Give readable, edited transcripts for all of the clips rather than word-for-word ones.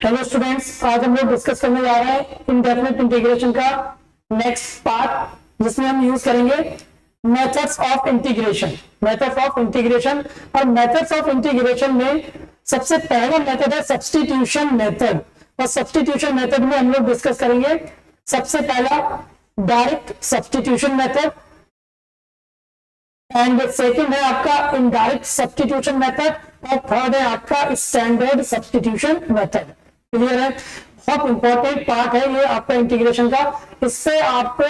Hello students, आज हम लोग डिस्कस करने जा रहे हैं इंडेफिनिट इंटीग्रेशन का नेक्स्ट पार्ट, जिसमें हम यूज करेंगे methods of integration. Methods of integration और मेथड्स ऑफ इंटीग्रेशन में सबसे पहला मेथड है सब्स्टिट्यूशन मेथड। और सब्स्टिट्यूशन मेथड में हम लोग डिस्कस करेंगे सबसे पहला direct substitution method, and second है आपका इनडायरेक्ट सब्स्टिट्यूशन मेथड, और थर्ड है आपका स्टैंडर्ड सब्स्टिट्यूशन मेथड। क्लियर है? बहुत इंपॉर्टेंट पार्ट है ये आपका इंटीग्रेशन का। इससे आपको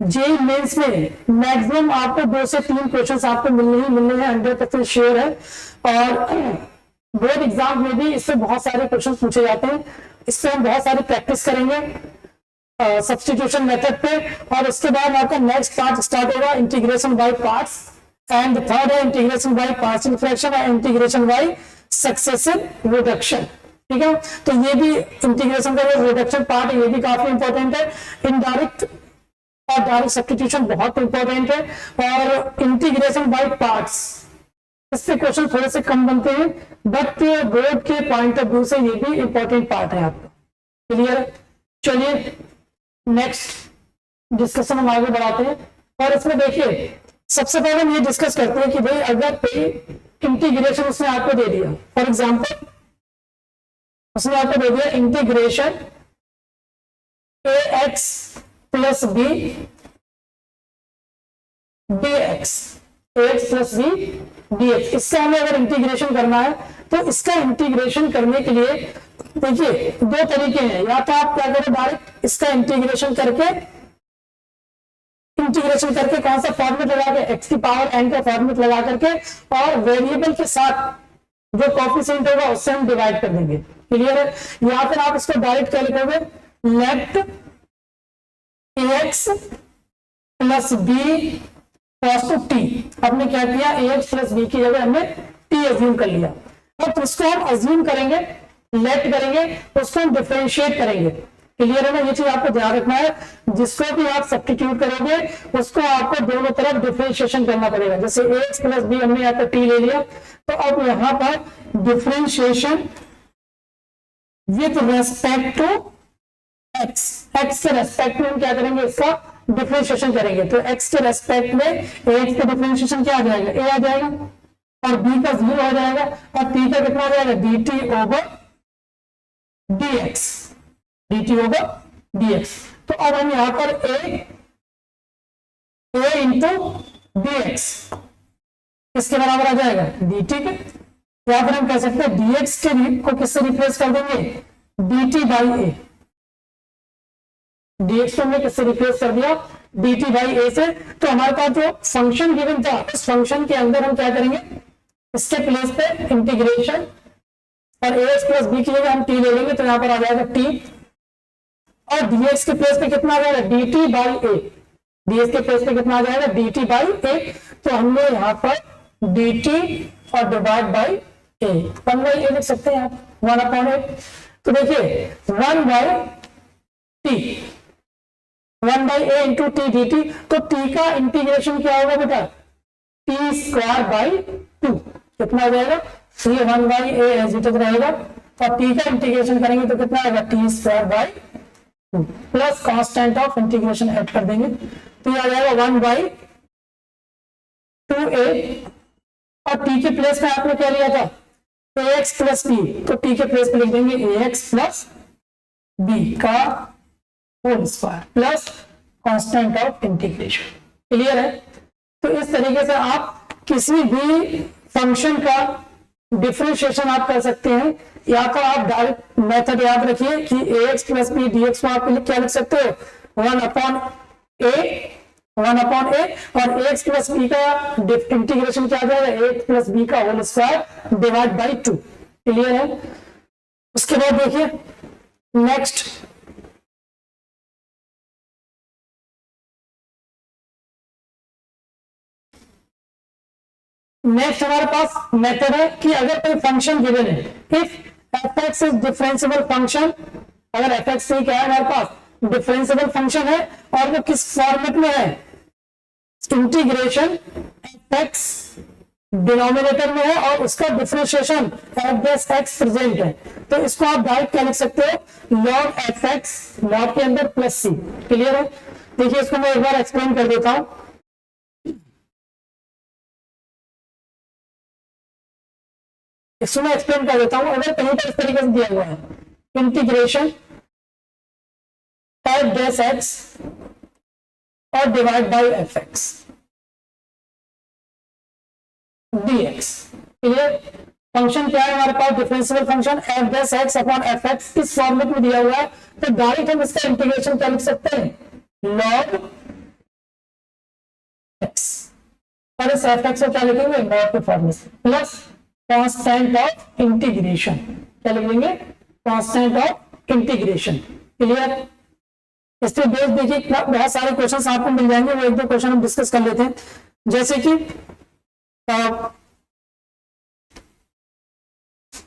जेईई मेंस में मैक्सिमम आपको 2 से 3 क्वेश्चंस आपको मिलने हैं, 100% श्योर है। और बोर्ड एग्जाम में भी इससे बहुत सारे क्वेश्चन पूछे जाते हैं। इससे हम बहुत सारी प्रैक्टिस करेंगे सब्स्टिट्यूशन मेथड पे। और उसके बाद आपका नेक्स्ट पार्ट स्टार्ट होगा integration by parts, and third है इंटीग्रेशन बाय पार्शियल फ्रैक्शन और इंटीग्रेशन बाय सक्सेसिव रिडक्शन। ठीक है, तो ये भी इंटीग्रेशन का जो रिडक्शन पार्ट है ये भी काफी इंपॉर्टेंट है। इनडायरेक्ट और डायरेक्ट सब्स्टिट्यूशन बहुत इंपॉर्टेंट है, और इंटीग्रेशन बाय पार्ट्स इससे क्वेश्चन थोड़े से कम बनते हैं, बट बोर्ड के पॉइंट ऑफ व्यू से ये भी इंपॉर्टेंट पार्ट है आपका। क्लियर? चलिए नेक्स्ट डिस्कशन हम आगे बढ़ाते हैं। और इसमें देखिए सबसे पहले हम ये डिस्कस करते हैं कि भाई अगर कोई इंटीग्रेशन उसने आपको दे दिया, फॉर एग्जांपल उसने आपको दे दिया integration ax plus b dx, ax plus b dx। इसका हमें अगर इंटीग्रेशन करना है तो इसका इंटीग्रेशन करने के लिए देखिए 2 तरीके हैं। या तो आप क्या करें, डायरेक्ट इसका इंटीग्रेशन करके कौन सा फॉर्मेट लगा के, x की पावर n का फॉर्मेट लगा करके, और वेरिएबल के साथ जो कोएफिशिएंट होगा उससे हम डिवाइड कर देंगे। क्लियर है? या फिर आप इसको डायरेक्ट क्या लिखोगे, left ax plus b cos t। हमने क्या किया, ax प्लस b की जगह हमने t अज्यूम कर लिया। और उसको हम अज्यूम करेंगे, लेफ्ट करेंगे, उसको हम डिफरेंशिएट करेंगे। क्लियर है ना? ये चीज आपको ध्यान रखना है। जिसको भी आप सब्स्टिट्यूट करोगे उसको आपको दोनों तरफ डिफरेंशिएशन करना पड़ेगा। जैसे ax प्लस b हमने यहाँ पर t ले लिया, तो अब यहाँ पर differentiation with respect to x, x के रेस्पेक्ट में हम क्या करेंगे, इसका डिफरेंशिएशन करेंगे। तो x के रेस्पेक्ट में ax का डिफरेंशिएशन क्या आ जाएगा, a आ जाएगा, और b का 0 हो जाएगा, और t का कितना आ जाएगा, dt over dx, dt over dx। तो अब हम यहां पर a इंटू dx इसके बराबर आ जाएगा dt के, या फिर हम कह सकते हैं dx के को किससे रिप्लेस कर देंगे, dt बाई a। dx को हमने किससे रिप्लेस कर दिया, dt बाई a से। तो हमारे पास जो फंक्शन गिवन था, उस फंक्शन के अंदर हम क्या करेंगे, इसके प्लेस पे इंटीग्रेशन, और ax प्लस b की जगह हम t ले लेंगे, तो यहां पर आ जाएगा t, और dx के प्लेस पे कितना आ जाएगा, dt बाई a। dx के प्लेस पे कितना आ जाएगा, dt बाई a। तो हमने यहाँ पर dt और divide by a, 1 by a लिख सकते हैं आप, 1/a। तो देखिए 1 by t, 1 by a into T dt। तो t का इंटीग्रेशन क्या होगा बेटा, t स्क्वायर बाई 2। कितना आ जाएगा, 1 by a as it is रहेगा, और t का इंटीग्रेशन करेंगे तो कितना आएगा, t square by 2 plus constant of integration add कर देंगे, तो ये आ जाएगा 1 बाई 2a। और t के प्लेस में आपने क्या लिया था, ax प्लस b, तो t के प्लेस पे लिख देंगे ax प्लस b का whole square plus constant of integration. Clear है? तो इस तरीके से आप किसी भी फंक्शन का डिफरेंशिएशन आप कर सकते हैं। या तो आप डायरेक्ट मेथड याद रखिए कि ax प्लस b dx को आप क्या लिख सकते हो, 1/a, और ax प्लस b का इंटीग्रेशन क्या आ जाएगा, ax प्लस b का whole square divide by 2। Clear है? उसके बाद देखिए नेक्स्ट हमारे पास मेथड है कि अगर कोई फंक्शन गिवन है, if fx is differentiable function, अगर fx से क्या है हमारे पास डिफरेंशिएबल फंक्शन है, और वो किस फॉर्मेट में है, इंटीग्रेशन fx डिनोमिनेटर में है और उसका differentiation F dash x present है, तो इसको आप डायरेक्ट क्या लिख सकते हो, लॉग एफ एक्स लॉग के अंदर प्लस सी। क्लियर है? देखिए इसको मैं एक बार एक्सप्लेन कर देता हूं। इसको मैं एक्सप्लेन कर देता हूं। अगर कहीं पर इस तरीके से दिया हुआ है इंटीग्रेशन एफ डैश एक्स और divide by F X dx, clear? Function क्या है हमारे पास, differential function F dash X upon F X इस फॉर्मेट में दिया हुआ है, तो डायरेक्ट हम इसका इंटीग्रेशन क्या लिख सकते हैं, लॉग एक्स, और इस एफ एक्स को क्या लिखेंगे, लॉग के फॉर्म में प्लस कांस्टेंट ऑफ इंटीग्रेशन, क्या लिखेंगे, कांस्टेंट ऑफ इंटीग्रेशन। क्लियर? इसके बेस देखिए बहुत सारे क्वेश्चंस आपको मिल जाएंगे, वो एक दो क्वेश्चन हम डिस्कस कर लेते हैं। जैसे कि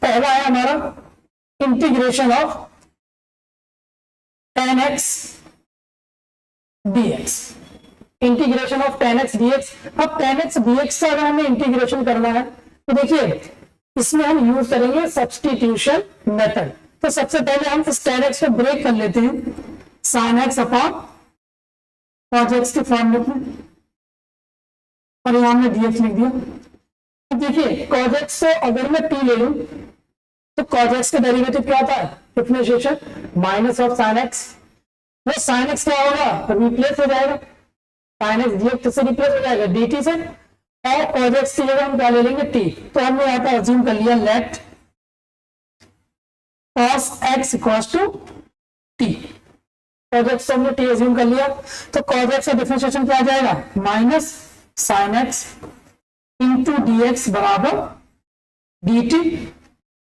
पहला है हमारा integration of tan x dx, integration of tan x dx। अब tan x dx का अगर हमें इंटीग्रेशन करना है तो देखिए इसमें हम यूज करेंगे सब्स्टिट्यूशन मेथड। तो सबसे पहले हम इस tan x को ब्रेक कर लेते हैं sin x upon cos x के फॉर्मेट में, और यहां हमने dx लिख दिया। अब देखिए cos x को अगर मैं t ले लूं तो cos x का डेरिवेटिव क्या होता है, differentiation minus of sin x। वो sin x क्या होगा, रिप्लेस हो जाएगा, sin x dx से रिप्लेस हो जाएगा dt से, और cos x की जगह हम क्या ले लेंगे t। तो हमने यहाँ पर अज्यूम कर लिया let cos x equals to t, cos x हमने t अज्यूम कर लिया, तो cos x का डिफरेंशिएशन क्या आ जाएगा, minus sin x into dx बराबर dt।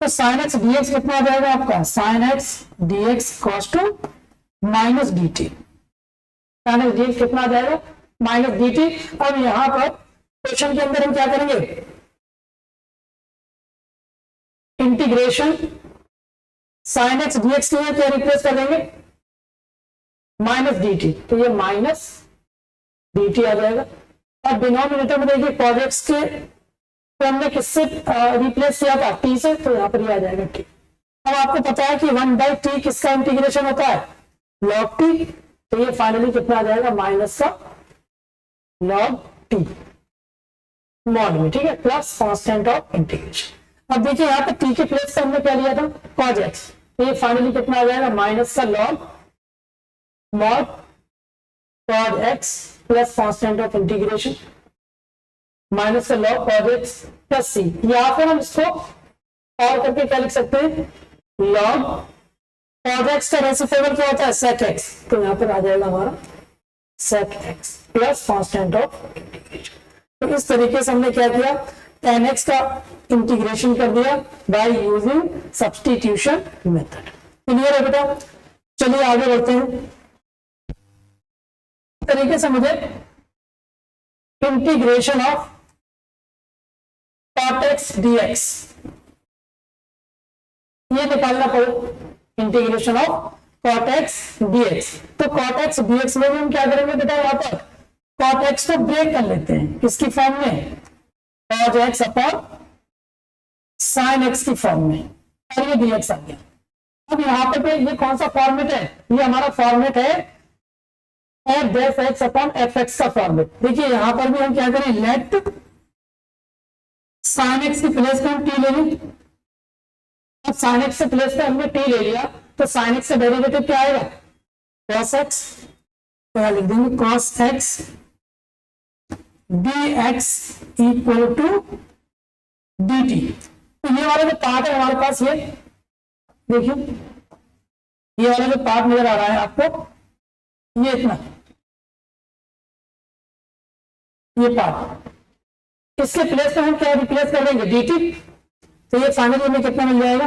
तो sin x dx कितना आ जाएगा आपका, sin x dx equals to minus dt, sin x dx कितना आ जाएगा, माइनस dt। अब यहां पर क्वेश्चन के अंदर हम क्या करेंगे, इंटीग्रेशन sin x dx के लिए क्या रिप्लेस कर देंगे, माइनस dt, तो ये माइनस dt आ जाएगा। और डिनोमिनेटर में देखिए cos x के तो हमने किससे रिप्लेस किया था, t से, तो यहाँ पर ये आ जाएगा t। अब आपको पता है कि 1/t किसका इंटीग्रेशन होता है, log t, तो ये फाइनली कितना आ जाएगा, माइनस का log t मॉड में, ठीक है, प्लस कांस्टेंट ऑफ इंटीग्रेशन। अब देखिए यहाँ पे t के प्लेस से हमने क्या लिया था, cos x, तो ये फाइनली कितना आ जाएगा, माइनस का log mod cos x plus constant of integration minus का log cos x प्लस सी। यहाँ पर हम इसको और करके क्या लिख सकते हैं, log cos x का रेसिप्रोकल क्या होता है, sec x, तो यहाँ पर आ जाएगा हमारा sec x plus constant of integration. तो इस तरीके से हमने क्या किया, tan x का इंटीग्रेशन कर दिया by using substitution method. Clear है बेटा? चलिए आगे बढ़ते हैं। इस तरीके से मुझे integration of cot x dx ये निकालना पड़े, integration of cot x dx। तो cot x dx में भी हम क्या करेंगे बेटा, यहाँ पर cot x को ब्रेक कर लेते हैं, किसकी फॉर्म में, cos x upon sin x की फॉर्म में, और ये dx आ गया। अब यहाँ पे ये कौन सा फॉर्मेट है, ये हमारा फॉर्मेट है F dash X upon F x का फॉर्मेट। देखिए यहां पर भी हम क्या करें, लेट sin x की प्लेस पे हम t ले लें। अब sin x से प्लेस पे हमने t ले लिया, तो sin x का डेरिवेटिव क्या आएगा, cos x, तो यहां लिख देंगे cos x dx equal to dt। तो ये वाला जो पार्ट है हमारे पास, ये देखिए ये वाला जो पार्ट नजर आ रहा है आपको, ये इतना, ये पार्ट, इसके प्लेस पे हम क्या रिप्लेस कर देंगे, dt। तो ये फाइनली हमें कितना मिल जाएगा,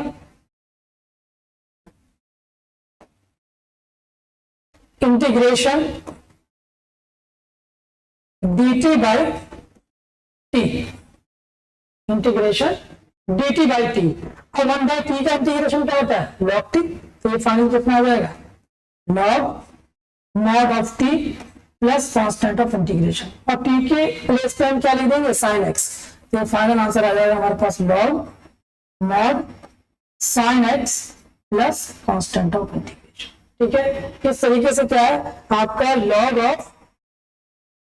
integration dt by t, integration dt by t। और 1/t का इंटीग्रेशन क्या होता है, log t। तो ये फाइनल कितना हो जाएगा, log mod of t plus constant of integration, और t के प्लेस पे हम क्या लिख देंगे, sin x। तो फाइनल आंसर आ जाएगा हमारे पास log mod sine X plus constant of integration. ठीक है, इस तरीके से क्या है आपका लॉग ऑफ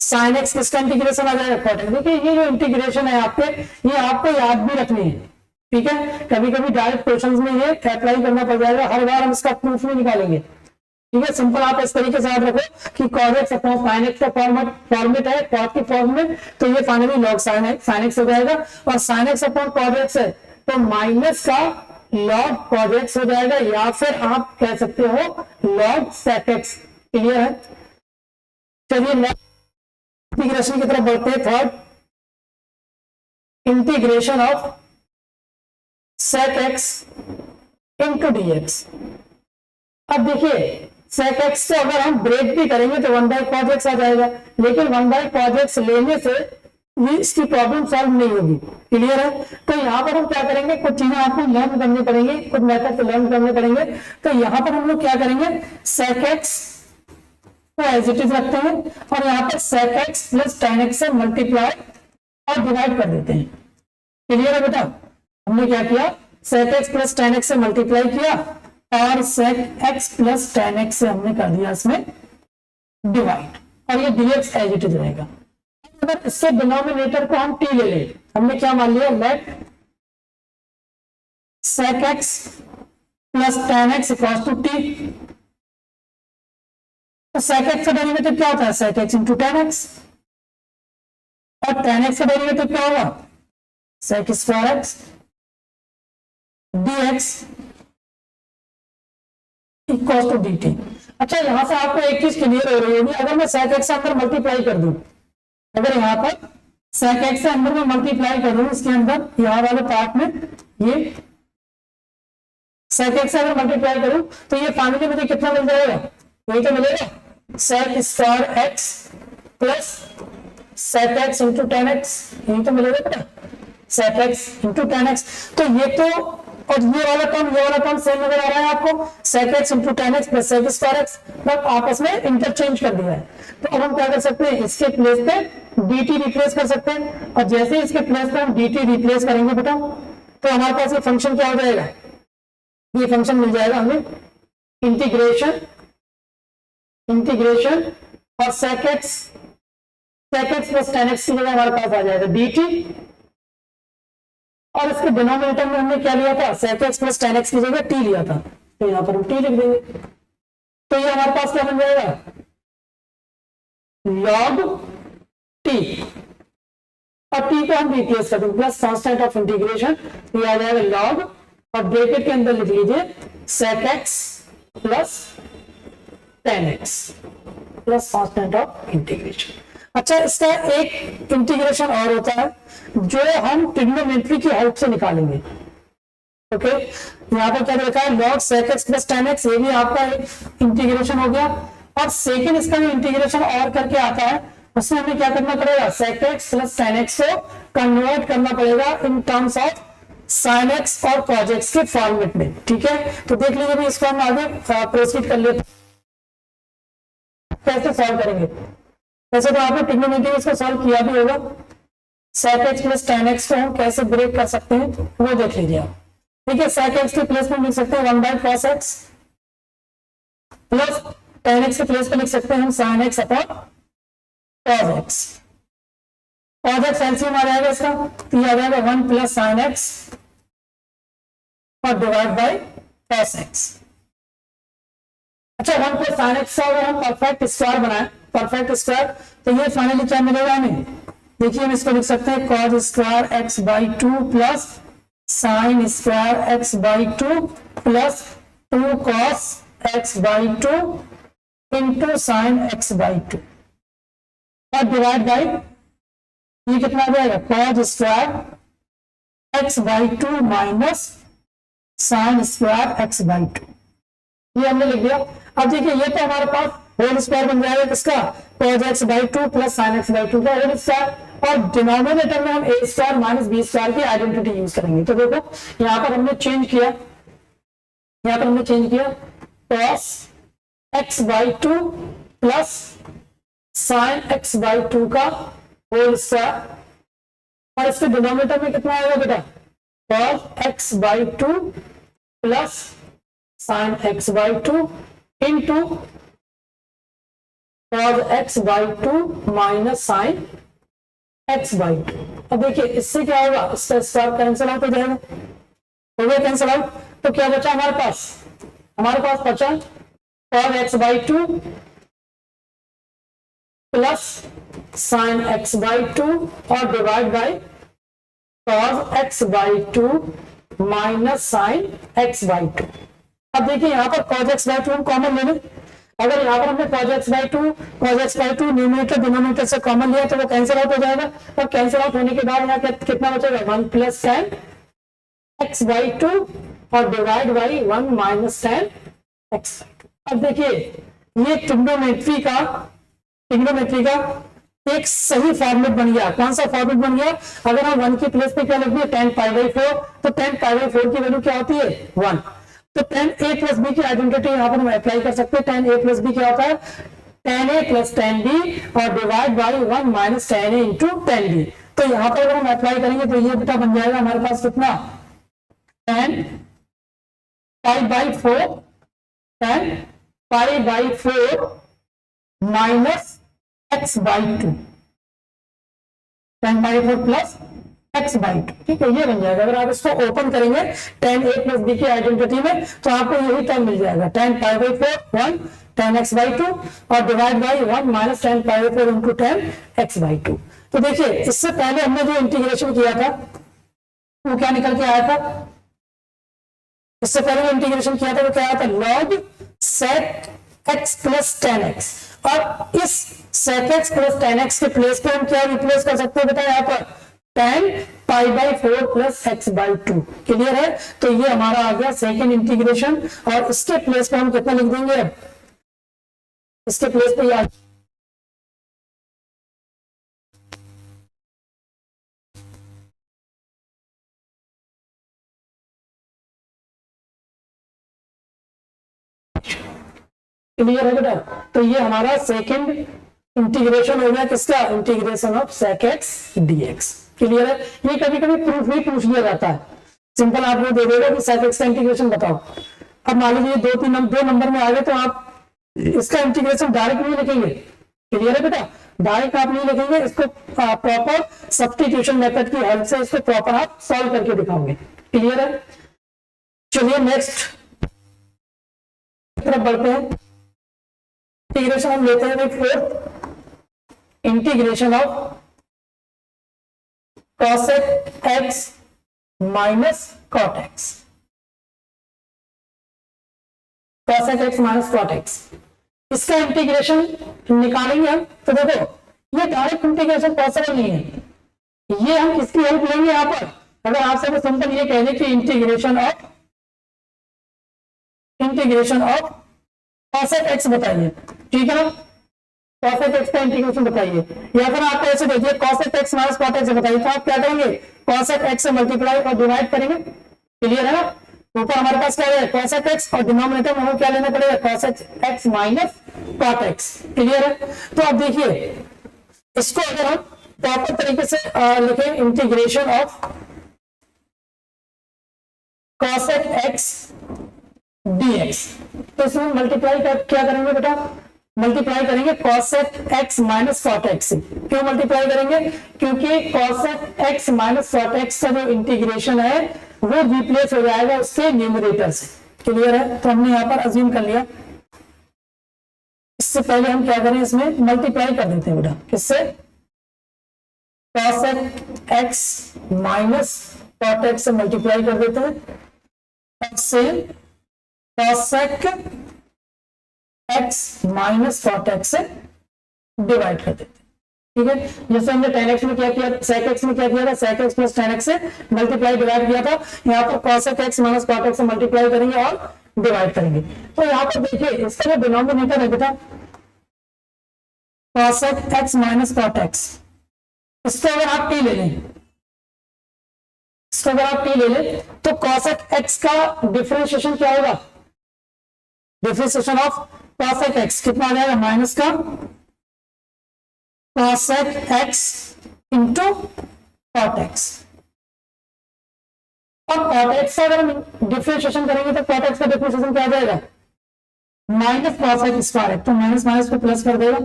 साइन एक्स किसका इंटीग्रेशन आ जाएगा कॉटेन। देखिए ये जो इंटीग्रेशन है आपके, ये आपको याद भी रखनी है। ठीक है, कभी कभी डायरेक्ट क्वेश्चंस में ये अप्लाई करना पड़ जाएगा, हर बार हम इसका प्रूफ नहीं निकालेंगे। ठीक है, सिंपल आप इस तरीके से याद रखो कि cos x upon sin x का फॉर्मेट है cos के फॉर्म में, तो ये फाइनली log sin x हो जाएगा, और sin x upon cos x है तो माइनस का log cos x हो जाएगा, या फिर आप कह सकते हो log sec x। क्लियर है? चलिए इंटीग्रेशन की तरफ बढ़ते हैं। Third, integration of sec x into dx। अब देखिए sec x को अगर हम ब्रेक भी करेंगे तो 1/cos x आ जाएगा, लेकिन 1/cos x लेने से ये इसकी प्रॉब्लम सॉल्व नहीं होगी। क्लियर है? तो यहाँ पर हम क्या करेंगे, कुछ चीजें आपको लर्न करनी पड़ेंगी, कुछ मेथड से लर्न करने पड़ेंगे। तो यहाँ पर हम लोग क्या करेंगे, sec x को एज इट इज रखते हैं और यहाँ पर sec x plus tan x से मल्टीप्लाई और डिवाइड कर देते हैं। क्लियर है बेटा? हमने क्या किया, sec x plus tan x से मल्टीप्लाई किया और sec x plus tan x से हमने कर दिया इसमें डिवाइड, और ये dx एज इट इज रहेगा। अगर इससे डिनोमिनेटर को हम t ले लें, हमने क्या मान लिया, let sec x plus tan x equals to t। तो sec x का डेरिवेटिव क्या होता है, sec x into tan x, और tan x का डेरिवेटिव क्या होगा, sec square x dx equal to d t. अच्छा, यहां से आपको एक चीज क्लियर हो रही होगी, अगर मैं sec x से अंदर मल्टीप्लाई कर दूं, अगर यहां पर sec x से अंदर में मल्टीप्लाई कर दूं, इसके अंदर यहां वाले पार्ट में ये sec x से अगर मल्टीप्लाई करूं तो ये फाइनली मुझे कितना मिल जाएगा, यही तो मिलेगा, sec square x plus sec x into tan x, यही तो मिलेगा बेटा, sec x into tan x। तो ये तो, और ये वाला टर्म सेम नजर आ रहा है आपको, sec x into tan x plus sec square x, मतलब आपस में इंटरचेंज कर दिया है। तो अब हम क्या कर सकते हैं, इसके प्लेस पे dt रिप्लेस कर सकते हैं, और जैसे ही इसके प्लेस पे हम dt रिप्लेस करेंगे बेटा, तो हमारे पास ये फंक्शन क्या हो जाएगा, ये फंक्शन मिल जाएगा हमें इंटीग्रेशन और sec x plus tan x की जगह हमारे पास आ जाएगा dt, और इसके डिनोमिनेटर में हमने क्या लिया था, sec x plus tan x की जगह t लिया था, तो यहां पर हम t लिख देंगे। तो ये हमारे पास क्या बन जाएगा, log t, और t को हम रिप्लेस कर देंगे प्लस कांस्टेंट ऑफ इंटीग्रेशन, तो ये आ जाएगा log, और ब्रैकेट के अंदर लिख लीजिए sec x plus tan x plus constant of integration. अच्छा, इसका एक इंटीग्रेशन और होता है जो हम ट्रिग्नोमेट्री की हेल्प से निकालेंगे। ओके, यहाँ पर क्या लिखा है, log sec x plus tan x, ये भी आपका एक इंटीग्रेशन हो गया। और सेकंड इसका जो इंटीग्रेशन और करके आता है, उसमें हमें क्या करना पड़ेगा, sec x plus tan x को कन्वर्ट करना पड़ेगा in terms of sin x और cos x के फॉर्मेट में। ठीक है, तो देख लीजिए, इसको हम आगे प्रोसीड कर लेते हैं, कैसे सॉल्व करेंगे। वैसे तो आपने ट्रिग्नोमेट्री इसको सॉल्व किया भी होगा, sec x plus tan x को हम कैसे ब्रेक कर सकते हैं वो देख लीजिए आप। ठीक है, sec x के प्लेस में लिख सकते हैं 1/cos x plus tan x के प्लेस पे लिख सकते हैं हम sin x upon cos x। cos x LCM आ जाएगा इसका, तो ये आ जाएगा 1 प्लस sin x और डिवाइड बाय cos x। अच्छा, 1 प्लस sin x का अगर हम परफेक्ट स्क्वायर बनाए, परफेक्ट स्क्वायर, तो ये फाइनली क्या मिलेगा हमें, देखिए हम इसको लिख सकते हैं cos square x by 2 plus sin square x by 2 plus 2 cos x by 2 into sin x by 2, और डिवाइड बाई ये कितना आ जाएगा, cos square x by 2 minus sin square x by 2, ये हमने लिख दिया। अब देखिए, ये तो हमारे पास होल स्क्वायर बन जाएगा किसका, cos x by 2 plus sin x by 2 का होल स्क्वायर, और डिनोमिनेटर में हम a square minus b square की आइडेंटिटी यूज करेंगे। तो देखो यहां पर हमने चेंज किया, cos x by 2 plus sin x by 2 का होल स्क्वायर, और इसके डिनोमिनेटर में कितना आएगा बेटा, cos x by 2 plus sine x by 2 into cos x by 2 minus sine x by 2। अब देखिए इससे क्या होगा, इससे सब कैंसिल आउट हो जाएगा, हो गया कैंसिल आउट। तो क्या बचा हमारे पास बचा cos x by 2 plus sine x by 2 और divide by cos x by 2 minus sine x by 2। अब देखिए यहाँ पर cos x बाई 2 हम कॉमन ले लें। अगर यहाँ पर हमने cos x by 2 numerator denominator से कॉमन लिया तो वो कैंसिल आउट हो जाएगा, और कैंसिल आउट होने के बाद यहाँ कितना बचेगा, 1 प्लस tan x बाई 2 और divide by 1 minus tan x। अब देखिए ये ट्रिग्नोमेट्री का एक सही फॉर्मेट बन गया। कौन सा फॉर्मेट बन गया, अगर हम 1 की प्लेस पे क्या लिख दिए tan पाई बाई 4, तो tan पाई बाई 4 की वैल्यू क्या होती है 1। तो tan a प्लस बी की आइडेंटिटी यहाँ पर हम अप्लाई कर सकते हैं। tan a प्लस बी क्या होता है, tan a plus tan b और divide by 1 minus tan a into tan b। तो यहाँ पर अगर हम अप्लाई करेंगे तो ये बेटा बन जाएगा हमारे पास कितना, tan pi by 4 tan pi by 4 minus x by 2, tan pi 4 plus x by 2। ठीक है, ये बन जाएगा। अगर आप इसको ओपन करेंगे tan a प्लस b की आइडेंटिटी में तो आपको यही टर्म मिल जाएगा, tan pi by 4 1 tan x by 2 और divide by 1 minus tan pi by 4 into tan x by 2। तो देखिए इससे पहले हमने जो इंटीग्रेशन किया था वो क्या निकल के आया था, इससे पहले जो इंटीग्रेशन किया था वो क्या आया था, log sec x plus tan x। और इस sec x plus tan x के प्लेस पे हम क्या रिप्लेस कर सकते हैं बेटा, यहाँ पर tan pi by 4 plus x by 2। Clear है, तो ये हमारा आ गया सेकेंड इंटीग्रेशन। और इसके प्लेस पे हम कितना लिख देंगे, अब इसके प्लेस पे याद क्लियर है बेटा। तो ये हमारा सेकेंड इंटीग्रेशन हो गया, किसका, integration of sec x dx। Clear है, ये कभी कभी प्रूफ भी पूछ लिया जाता है, सिंपल आपको दे देगा कि sec x का इंटीग्रेशन बताओ। अब मान लीजिए दो नंबर में आ गए तो आप इसका इंटीग्रेशन डायरेक्ट नहीं लिखेंगे। क्लियर है बेटा, डायरेक्ट आप नहीं लिखेंगे, इसको प्रॉपर सब्स्टिट्यूशन मेथड की हेल्प से इसको प्रॉपर आप सॉल्व करके दिखाओगे। क्लियर है, चलिए नेक्स्ट तरफ बढ़ते हैं। इंटीग्रेशन हम लेते हैं fourth, integration of cosec x minus cot x, cosec x minus cot x। इसका इंटीग्रेशन निकालेंगे हम तो देखो ये डायरेक्ट इंटीग्रेशन पॉसिबल नहीं है, ये हम किसकी हेल्प लेंगे यहाँ पर। अगर आपसे तो सिंपल ये कह दें कि इंटीग्रेशन ऑफ cosec x बताइए, ठीक है, cosec x का इंटीग्रेशन बताइए, या फिर आपको ऐसे देखिए cosec x minus cot x बताइए, तो आप क्या करेंगे, cosec x से मल्टीप्लाई और डिवाइड करेंगे। क्लियर है ना, ऊपर हमारे पास क्या है cosec x और डिनोमिनेटर में हमें क्या लेना पड़ेगा, cosec x minus cot x। Clear है, तो अब देखिए इसको अगर हम प्रॉपर तरीके से लिखें, integration of cosec x dx, तो इसमें मल्टीप्लाई क्या करेंगे बेटा, मल्टीप्लाई करेंगे cosec x minus cot x से। क्यों मल्टीप्लाई करेंगे, क्योंकि cosec x minus cot x का जो इंटीग्रेशन है वो रिप्लेस हो जाएगा उससे न्यूमरेटर से। क्लियर है, तो हमने यहाँ पर अज्यूम कर लिया। इससे पहले हम क्या करें, इसमें मल्टीप्लाई कर देते हैं बेटा, किससे, cosec x minus cot x से मल्टीप्लाई कर देते हैं, से cosec x minus cot x से डिवाइड कर देते हैं। ठीक है, जैसे हमने tan x में क्या किया, sec x में क्या किया था, sec x plus tan x से मल्टीप्लाई डिवाइड किया था, यहाँ पर cosec x minus cot x से मल्टीप्लाई करेंगे और डिवाइड करेंगे। तो यहाँ पर देखिए इसका जो डिनोमिनेटर है बेटा cosec x minus cot x, इसको अगर आप t ले लें, इसको अगर आप t ले लें तो cosec x का डिफरेंशिएशन क्या होगा, डिफरेंशिएशन ऑफ cosec x कितना आ जाएगा, माइनस का cosec x into cot x। अब cot x का अगर हम डिफरेंशिएशन करेंगे तो cot x का डिफरेंशिएशन क्या आ जाएगा, माइनस कॉस एक्स स्क्वायर है, तो माइनस माइनस को प्लस कर देगा।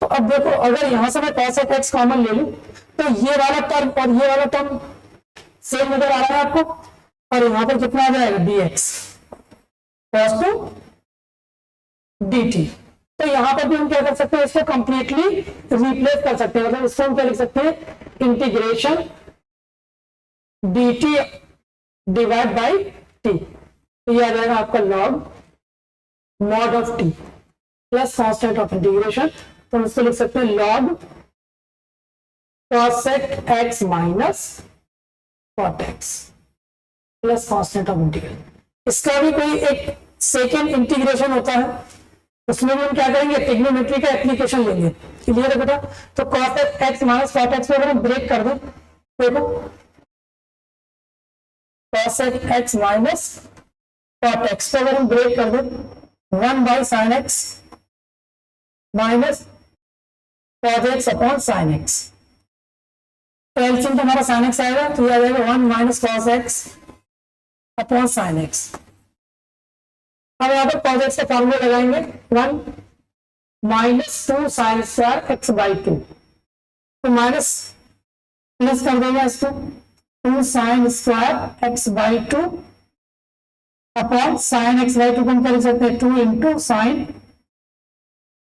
तो अब देखो अगर यहां से मैं cos x कॉमन ले लूं तो ये वाला टर्म और ये वाला टर्म सेम नजर आ रहा है आपको, और यहां पर कितना आ जाएगा dx cos टू dt। तो यहां पर भी हम क्या कर सकते हैं, इसको कंप्लीटली रिप्लेस कर सकते हैं, मतलब इसको हम क्या लिख सकते हैं, integration dt divide by t। तो ये आ जाएगा आपका log mod of t plus constant of integration, तो हम इसको लिख सकते हैं log cosec x minus cot x plus constant of integration. इसका भी कोई एक सेकेंड इंटीग्रेशन होता है, उसमें भी हम क्या करेंगे, ट्रिग्नोमेट्री का एप्लीकेशन लेंगे। क्लियर है बेटा? तो cosec x minus cot x को अगर हम ब्रेक कर दें, देखो cosec x minus cot x को अगर हम ब्रेक कर दें, 1 by sine x minus cos x upon sine X. तो एलसीएम तो हमारा साइन एक्स आएगा, तो ये आ जाएगा 1 minus cos x upon sine x. अब यहाँ पर cos x का फॉर्मूला लगाएंगे, 1 minus 2 sign square x by 2, तो माइनस प्लस कर देंगे इसको, 2 sign square x by 2 upon sine x by 2 को हम कर सकते हैं 2 into sine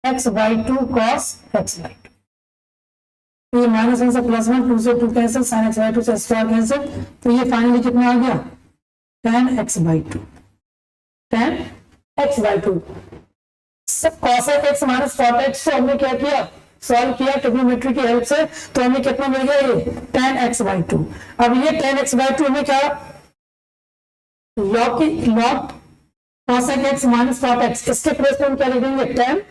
x by 2 cos x by 2। तो ये माइनस 1 से प्लस 1, 2 से 2 कैंसिल, साइन एक्स बाई 2 से स्क्वायर कैंसिल, तो ये फाइनली कितना आ गया, tan x by 2, tan x by 2। cosec x minus cot x को हमने क्या किया, सॉल्व किया ट्रिग्नोमेट्री की हेल्प से, तो हमें कितना मिल गया, ये tan x बाई 2। अब ये tan x बाई 2 हमें क्या, log cosec x minus cot x, इसके प्लेस पे हम क्या लिख देंगे, tan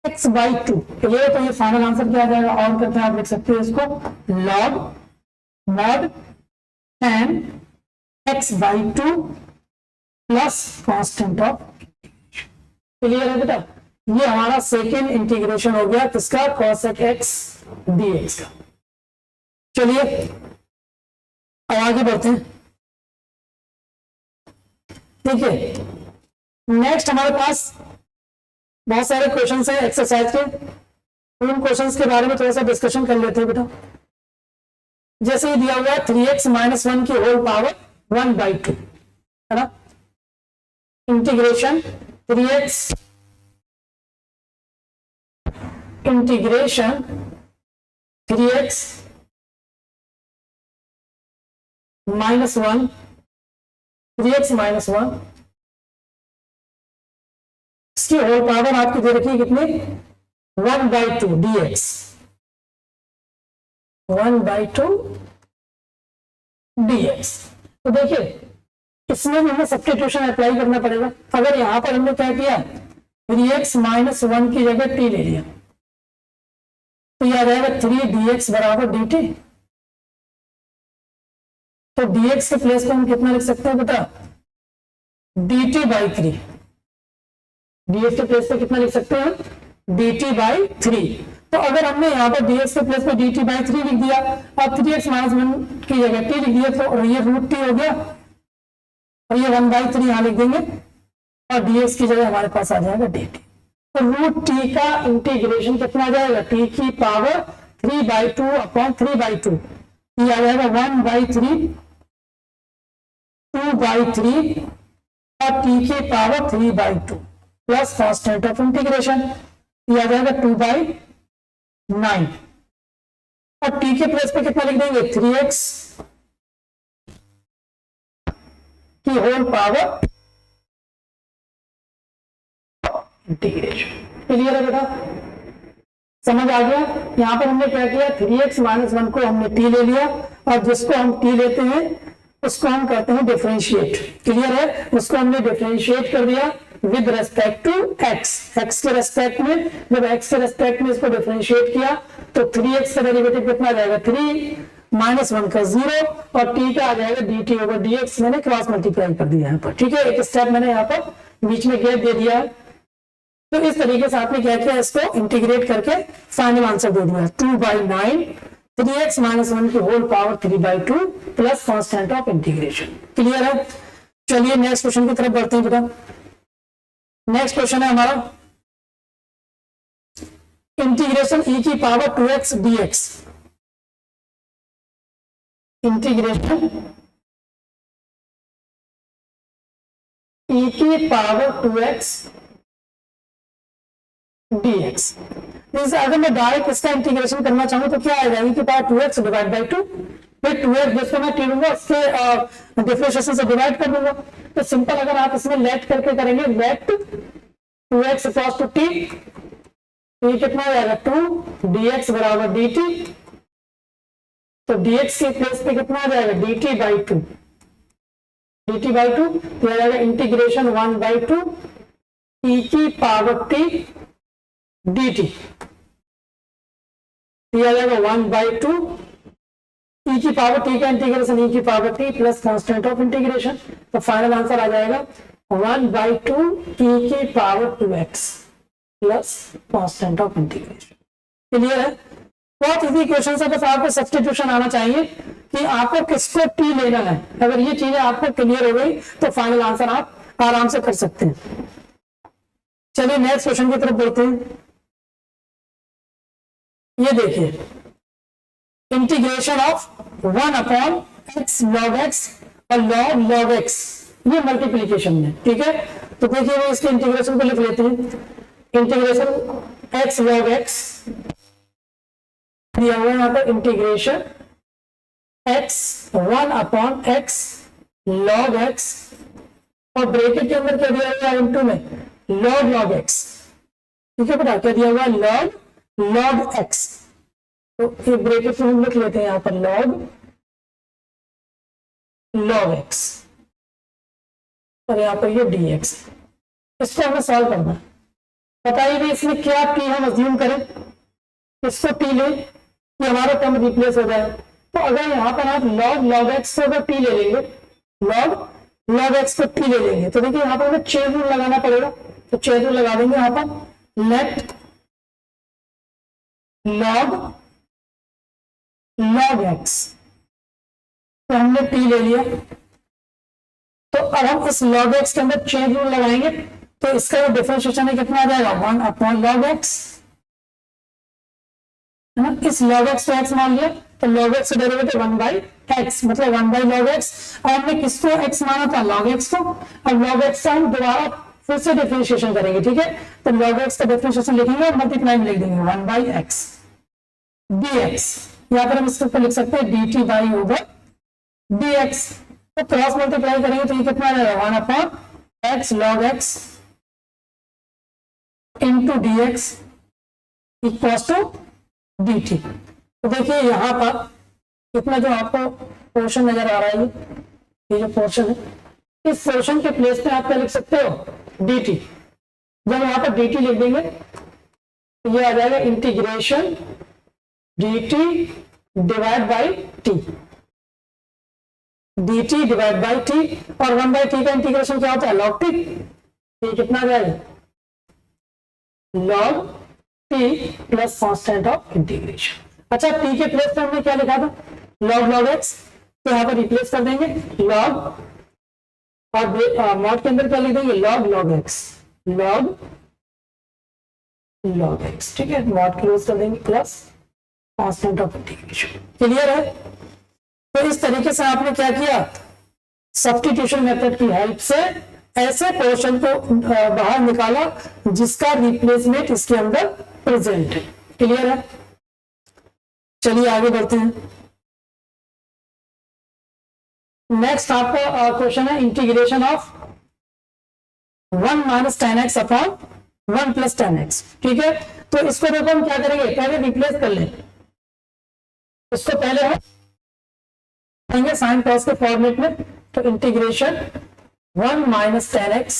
x बाई 2। ये तो ये फाइनल आंसर क्या आ जाएगा, और करते हैं आप लिख सकते हो इसको, log mod tan x by 2 plus constant of. Clear है बेटा? ये हमारा सेकेंड इंटीग्रेशन हो गया किसका, cosec x dx का। चलिए अब आगे बढ़ते हैं। ठीक है, नेक्स्ट हमारे पास बहुत सारे क्वेश्चंस हैं एक्सरसाइज के, उन क्वेश्चंस के बारे में थोड़ा सा डिस्कशन कर लेते हैं बेटा। जैसे ये दिया हुआ है 3x माइनस 1 की होल पावर 1 बाई 2, है ना, integration 3x integration 3x minus 1, 3x minus 1 इसकी होल पावर आपकी दे रखी है कितनी, 1 बाई 2 dx, 1 बाई 2 dx। तो देखिए इसमें हमें सब्स्टिट्यूशन अप्लाई करना पड़ेगा। अगर यहां पर हमने क्या किया, 3x माइनस 1 की जगह t ले लिया, तो यह आ जाएगा 3 dx बराबर dt। तो dx के प्लेस पे हम कितना लिख सकते हैं बेटा, dt बाई 3। dx के प्लेस पे कितना लिख सकते हैं, dt बाई 3। तो अगर हमने यहाँ पर dx के प्लेस पे dt बाई 3 लिख दिया, अब 3x माइनस 1 की जगह t लिख दिया, तो ये रूट t हो गया, और ये 1 बाई 3 यहाँ लिख देंगे, और dx की जगह हमारे पास आ जाएगा dt। तो रूट t का इंटीग्रेशन कितना आ जाएगा, t की पावर 3 बाई 2 अपॉन 3 बाई 2, ये आ जाएगा 1 बाई 3, 2 बाई 3 और t की power 3 by 2 plus constant of integration, ये आ जाएगा 2 बाई 9, और t के प्लेस पे कितना लिख देंगे, 3x की होल पावर इंटीग्रेशन। क्लियर है बेटा? समझ आ गया? यहां पर हमने क्या किया, 3x माइनस 1 को हमने t ले लिया, और जिसको हम t लेते हैं उसको हम कहते हैं डिफरेंशिएट। क्लियर है? उसको हमने डिफरेंशिएट कर दिया with respect to x, x के रेस्पेक्ट में, जब x के रेस्पेक्ट में इसको डिफरेंशिएट किया तो 3x का डेरिवेटिव कितना आ जाएगा, 3 माइनस 1 का 0, और t का आ जाएगा dt ओवर dx। मैंने क्रॉस मल्टीप्लाई कर दिया यहाँ पर। ठीक है, एक स्टेप मैंने यहाँ पर बीच में गैप दे दिया है। तो इस तरीके से आपने क्या किया, इसको इंटीग्रेट करके फाइनल आंसर दे दिया 2/9 3x - 1 की whole power 3/2 plus constant of integration. Clear है? चलिए नेक्स्ट क्वेश्चन की तरफ बढ़ते हैं बेटा। नेक्स्ट क्वेश्चन है हमारा इंटीग्रेशन e की power 2x dx। Integration e की पावर 2x dx। अगर मैं डायरेक्ट इसका इंटीग्रेशन करना चाहूं तो क्या आएगा, e की पावर 2x डिवाइड बाई 2, फिर 2x जिसको मैं टी लूंगा उसके डिफरेंशिएशन से डिवाइड कर दूंगा। तो सिंपल अगर आप इसमें लेट करके करेंगे, late 2x equals to t, ये कितना आ जाएगा 2 dx बराबर dt। तो dx के प्लेस पे कितना आ जाएगा dt बाई 2, dt बाई 2 तो आ जाएगा इंटीग्रेशन 1/2 e की पावर t dt, ये आ जाएगा 1/2 e की पावर t का इंटीग्रेशन e की power t plus constant of integration. तो फाइनल आंसर आ जाएगा 1/2 e की power 2x plus constant of integration. Clear है? बहुत इजी क्वेश्चन है, बस आपको सब्स्टिट्यूशन आना चाहिए कि आपको किसको t लेना है। अगर ये चीजें आपको क्लियर हो गई तो फाइनल आंसर आप आराम से कर सकते हैं। चलिए नेक्स्ट क्वेश्चन की तरफ बढ़ते हैं। ये देखिए integration of 1/x log x और log x, ये मल्टीप्लीकेशन में, ठीक है। तो देखिए वो इसके इंटीग्रेशन को लिख लेते हैं। इंटीग्रेशन x log x दिया हुआ है यहाँ पर, integration x 1/x log x और ब्रैकेट के अंदर क्या दिया हुआ है इनटू में log x, ठीक है बेटा, क्या दिया हुआ है log x। तो ये ब्रैकेट में हम लिख लेते हैं यहाँ पर log x और यहाँ पर ये dx। इसको हमें सॉल्व करना है। बताइए भी इसमें क्या t हम अज्यूम करें, इसको t ले कि हमारा टर्म रिप्लेस हो जाए। तो अगर यहाँ पर आप log x को अगर t ले लेंगे, log x को t ले लेंगे तो देखिए यहाँ पर हमें चेन रूल लगाना पड़ेगा। तो चेन रूल लगा देंगे यहाँ पर, लेट log x, तो हमने t ले लिया। तो अब हम इस log x के अंदर चेन रूल लगाएंगे तो इसका जो डिफरेंशिएशन है कितना आ जाएगा 1/log x, है ना। इस log x को x मान लिया तो log x का डेरिवेटिव 1/x मतलब 1/log x। और हमने किसको x माना था, log x को। अब log x का हम दोबारा फिर से डिफरेंशिएशन करेंगे, ठीक है। तो log x का डिफरेंशिएशन लिखेंगे और मल्टीप्लाई में लिख देंगे 1/x dx। यहाँ पर हम इसको लिख सकते हैं dt बाई ओवर dx। तो क्रॉस मल्टीप्लाई करेंगे तो ये कितना आ जाएगा 1/x log x into dx equals to dt। तो देखिए यहाँ पर इतना जो आपको पोर्शन नजर आ रहा है, ये जो पोर्शन है, इस पोर्शन के प्लेस पे आप क्या लिख सकते हो dt। जब यहाँ पर dt लिख देंगे तो ये आ जाएगा integration dt divide by t, dt divide by t। और 1/t का इंटीग्रेशन क्या होता है log t। ये कितना आ जाएगा log t plus constant of integration. अच्छा t के प्लेस पर हमने क्या लिखा था log x, तो यहाँ पर रिप्लेस कर देंगे log और मॉड के अंदर क्या लिख देंगे log x log x, ठीक है। मॉड क्लोज कर देंगे plus constant of integration. Clear है? तो इस तरीके से आपने क्या किया, सब्स्टिट्यूशन मेथड की हेल्प से ऐसे पोर्शन को बाहर निकाला जिसका रिप्लेसमेंट इसके अंदर प्रेजेंट है। क्लियर है? चलिए आगे बढ़ते हैं। नेक्स्ट आपका क्वेश्चन है integration of 1 minus 10x upon 1 plus 10x, ठीक है। तो इसको देखो हम क्या करेंगे, पहले रिप्लेस कर लें। इसको पहले हम करेंगे साइन कॉस के फॉर्मेट में। तो integration 1 minus 10x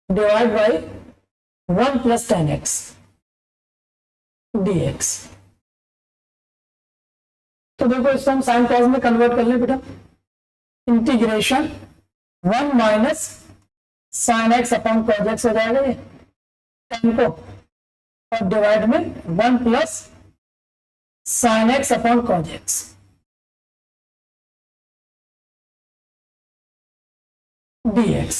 divide by 1 plus 10x dx। तो देखो इसको हम साइन कॉस में कन्वर्ट कर लें बेटा। Integration 1 minus sine x upon cos x हो जाएगा ये, टेन को और डिवाइड में 1 plus sine x upon cos x. dx।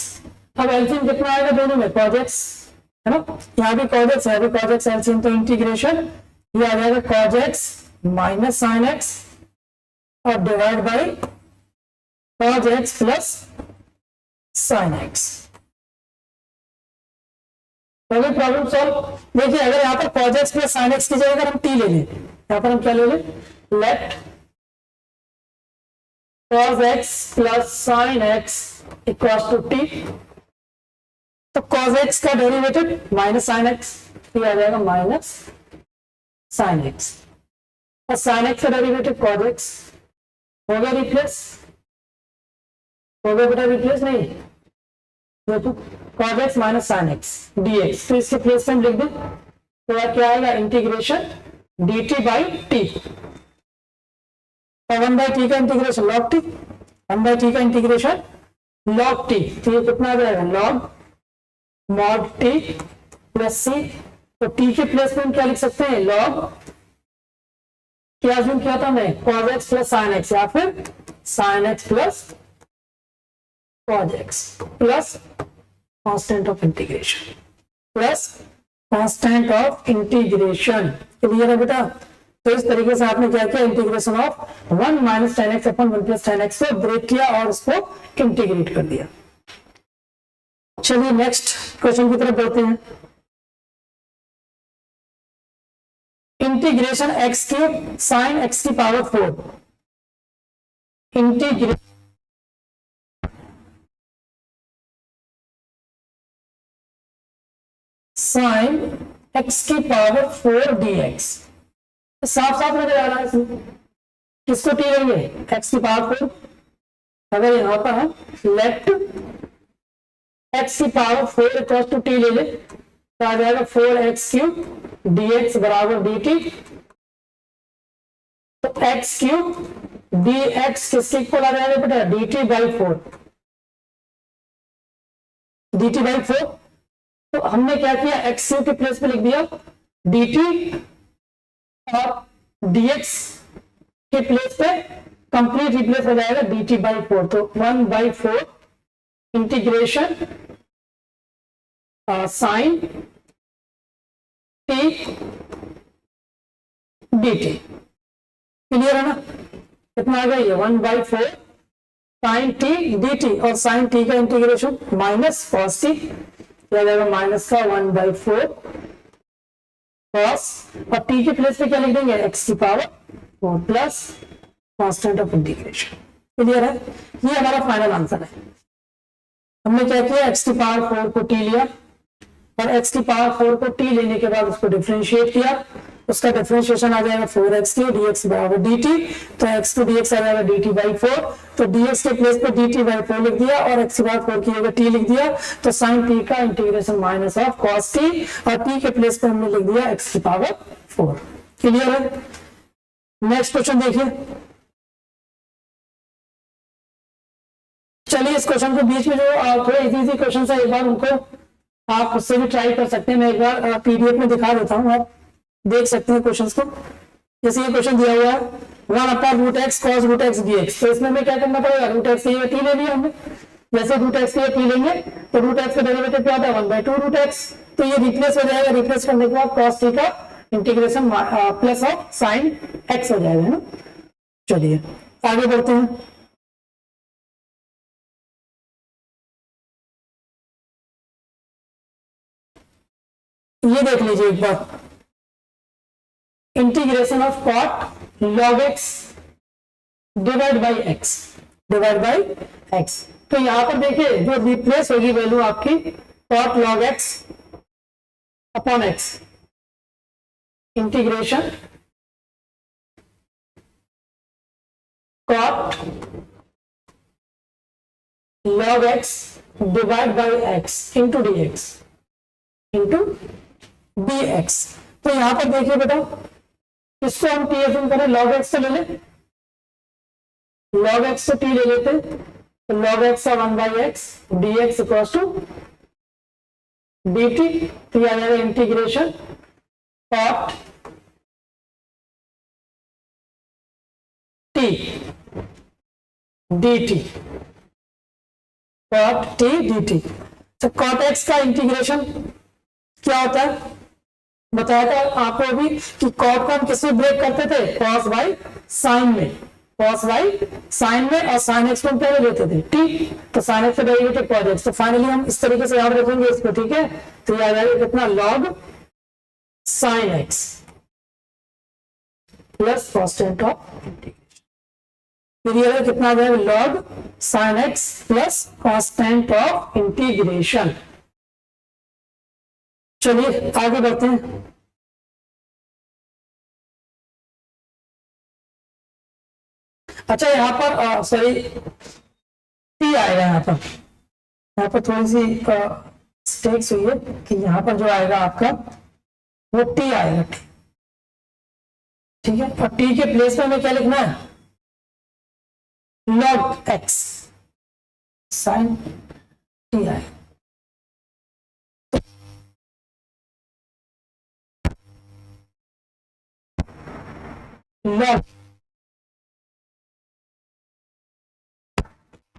अब एलसीएम कितना आएगा दोनों में, cos x है ना, यहाँ भी cos x है, भी cos x एलसीएम, तो इंटीग्रेशन ये आ जाएगा cos x minus sine x और divide by cos x plus sine X. तो भी प्रॉब्लम सॉल्व। देखिए अगर यहाँ पर cos x plus sine x की जगह अगर हम t ले लें, यहाँ पर हम क्या ले लें, let cos x plus sine x equal to t. तो cos x का डेरिवेटिव माइनस साइन एक्स, ये आ जाएगा माइनस साइन एक्स, और साइन एक्स का डेरिवेटिव cos x हो गया रिप्लेस, हो गया बेटा रिप्लेस, नहीं देखो cos x minus sine x dx, तो इसके प्लेस में लिख दें, तो क्या आएगा इंटीग्रेशन dt बाई टी, और 1/t का इंटीग्रेशन log t, 1/t का इंटीग्रेशन log t, तो ये कितना आ जाएगा log mod t plus c। तो t के प्लेस में हम क्या लिख सकते हैं, log क्या अज्यूम किया था हमने, cos x plus sine x, या फिर sin x plus cos x plus constant of integration, plus constant of integration. Clear है बेटा। तो इस तरीके से आपने क्या किया, integration of 1 minus ten x upon 1 plus ten x को ब्रेक किया और उसको इंटीग्रेट कर दिया। चलिए नेक्स्ट क्वेश्चन की तरफ बढ़ते हैं। Integration x cube sine x की पावर 4, इंटीग्रेट साइन एक्स की पावर 4 dx। साफ साफ नजर आ रहा है इसमें, किसको टी लेंगे, एक्स की पावर 4। अगर यहां पर हम लेफ्ट एक्स की पावर 4 इक्वल टू टी ले ले, तो आ जाएगा 4x क्यूब dx बराबर dt। तो x क्यूब dx किसके इक्वल आ जाएगा बेटा, dt बाई 4, dt बाई 4। तो हमने क्या किया, एक्स क्यूब के प्लेस पे लिख दिया dt, और dx के प्लेस पे कंप्लीट रिप्लेस हो जाएगा dt बाई 4। तो 1/4 integration sine t dt। Clear है ना, कितना आ गया ये 1/4 साइन टी dt, और साइन टी का इंटीग्रेशन माइनस कॉस टी, क्या जाएगा माइनस का 1/4 कॉस, और टी के प्लेस पे क्या लिख देंगे, एक्स की power 4 plus constant of integration. Clear है, ये हमारा फाइनल आंसर है। हमने क्या किया, एक्स की पावर 4 को टी लिया, और एक्स की पावर 4 को टी लेने के बाद उसको डिफरेंशिएट किया, उसका डिफरेंशिएशन आ जाएगा 4x क्यूब dx बराबर dt। तो x टू dx आ जाएगा dt बाई 4। तो dx के प्लेस पे dt बाई 4 लिख दिया, और x की पावर 4 की जगह t लिख दिया। तो साइन t का integration minus of cos t, और t के प्लेस पे हमने लिख दिया x की पावर 4। क्लियर है। नेक्स्ट क्वेश्चन देखिए। चलिए इस क्वेश्चन को बीच में जो थोड़े इजी क्वेश्चन है, एक बार उनको आप उससे भी ट्राई कर सकते हैं। मैं एक बार पीडीएफ में दिखा देता हूँ, आप देख सकते हैं क्वेश्चंस को। जैसे ये क्वेश्चन दिया हुआ है 1/√x cos √x dx, तो इसमें हमें क्या करना पड़ेगा, √x के लिए t ले लिया हमने। जैसे √x के लिए t लेंगे तो √x का डेरिवेटिव क्या होता है 1/2√x, तो ये रिप्लेस हो जाएगा। रिप्लेस करने के बाद cos t का integration plus of sine x हो जाएगा, है ना। चलिए आगे बढ़ते हैं। ये देख लीजिए एक बार, integration of cot log x divide by x, divide by x। तो यहां पर देखिए जो रिप्लेस होगी वैल्यू आपकी cot log x upon x, integration cot log x divide by x into dx into dx। तो यहां पर देखिए बेटा, इसको हम t एज्यूम करें, log x से ले लें, log x से t ले लेते, तो log x का 1/x dx equal to dt, तो यह आ जाएगा integration cot t dt, cot t dt। तो cot x का इंटीग्रेशन क्या होता है, बताया था आपको अभी कि cot को हम किसमें ब्रेक करते थे, cos बाई साइन में, cos बाई साइन में, और sin x को हम क्या लेते थे t, तो sin x का डेरिवेटिव cos x। तो फाइनली हम इस तरीके से याद रखेंगे इसको, ठीक है। तो ये आ जाएगा कितना, log sin x plus constant of integration. फिर ये कितना आ जाएगा, log sin x plus constant of integration. चलिए आगे बढ़ते हैं। अच्छा यहाँ पर सॉरी टी आएगा, यहाँ पर थोड़ी सी मिस्टेक्स हुई है कि यहाँ पर जो आएगा आपका वो टी आएगा, ठीक है। और टी के प्लेस में हमें क्या लिखना है, log x sin टी आएगा। log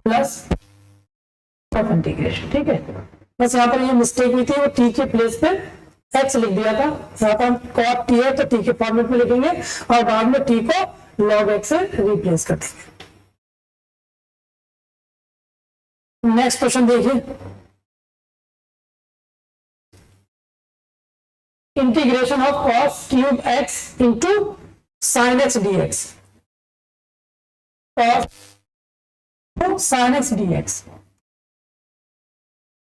प्लस ऑफ इंटीग्रेशन, ठीक है। बस यहाँ पर ये मिस्टेक हुई थी, वो टी के प्लेस पे x लिख दिया था, यहाँ पर हम cot t है तो t के फॉर्मेट में लिखेंगे और बाद में t को log x से रिप्लेस कर देंगे। नेक्स्ट क्वेश्चन देखिए, integration of cos cube x into sine x D x, sin x dx,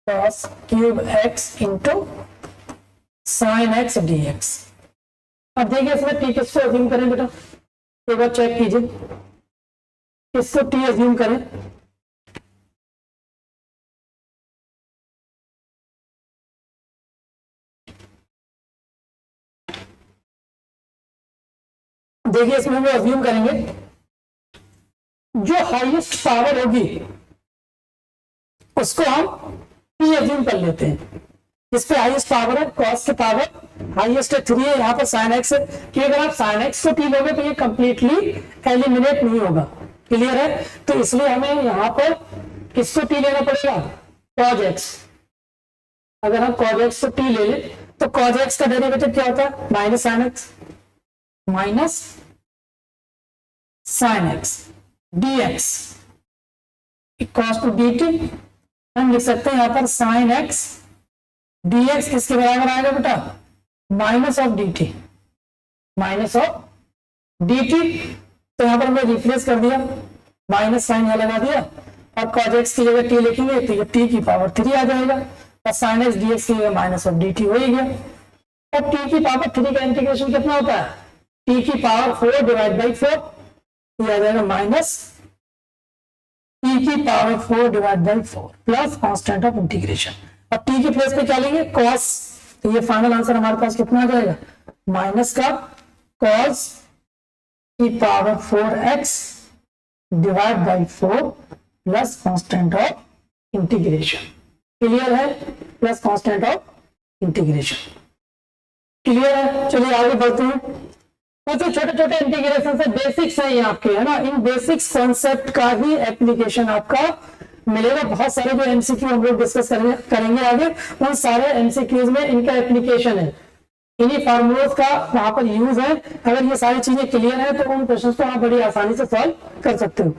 cos cube x into sine x dx। अब देखिए इसमें t किसको अज्यूम करें बेटा, एक बार चेक कीजिए किसको t अज्यूम करें। देखिए इसमें वो अज्यूम करेंगे जो हाईएस्ट पावर होगी उसको हम t अज्यूम कर लेते हैं। इस पे हाईएस्ट पावर है, cos की पावर हाईएस्ट है 3 है, यहाँ पर sin x है, कि अगर आप sin x को t लोगे तो ये कंप्लीटली एलिमिनेट नहीं होगा, क्लियर है। तो इसलिए हमें यहाँ पर किसको t लेना पड़ेगा, cos x। अगर हम cos x को t ले लें तो cos x का डेरिवेटिव क्या होता है, minus sin x minus sin x dx equal to dt। हम लिख सकते हैं यहाँ पर sin x dx किसके बराबर आएगा बेटा, minus of dt, minus of dt। तो यहाँ पर हमने रिप्लेस कर दिया, माइनस साइन यहाँ लगा दिया और cos x की जगह t लिखेंगे तो ये t की पावर 3 आ जाएगा और sin x dx की जगह माइनस ऑफ dt हो ही गया। और t की पावर 3 का इंटीग्रेशन कितना होता है, t की पावर 4 डिवाइड बाई 4, आ जाएगा माइनस t की power 4 divide by 4 plus constant of integration. अब t के प्लेस पे क्या लेंगे, cos, तो ये फाइनल आंसर हमारे पास कितना आ जाएगा, माइनस का cos की power 4x divide by 4 plus constant of integration. Clear है, plus constant of integration, clear है। चलिए आगे बढ़ते हैं। तो छोटे छोटे इंटीग्रेशन से बेसिक्स है ये आपके, है ना, इन बेसिक्स कॉन्सेप्ट का ही एप्लीकेशन आपका मिलेगा। बहुत सारे जो एमसीक्यू हम लोग डिस्कस करेंगे आगे, उन सारे एमसीक्यूज में इनका एप्लीकेशन है, इन्हीं फार्मूलाज का वहां पर यूज है। अगर ये सारी चीजें क्लियर है तो उन क्वेश्चंस को आप बड़ी आसानी से सॉल्व कर सकते हो।